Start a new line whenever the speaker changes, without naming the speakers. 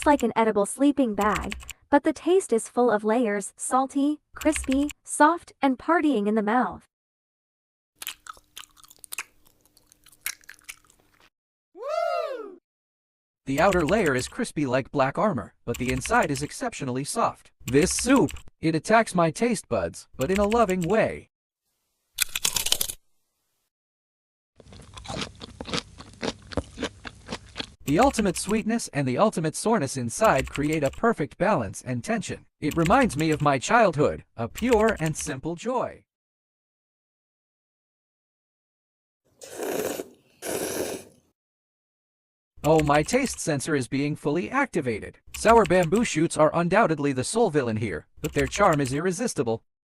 looks like an edible sleeping bag, but the taste is full of layers, salty, crispy, soft, and partying in the mouth.
The outer layer is crispy like black armor, but the inside is exceptionally soft. This soup, it attacks my taste buds, but in a loving way. The ultimate sweetness and the ultimate soreness inside create a perfect balance and tension. It reminds me of my childhood, a pure and simple joy. Oh, my taste sensor is being fully activated. Sour bamboo shoots are undoubtedly the sole villain here, but their charm is irresistible.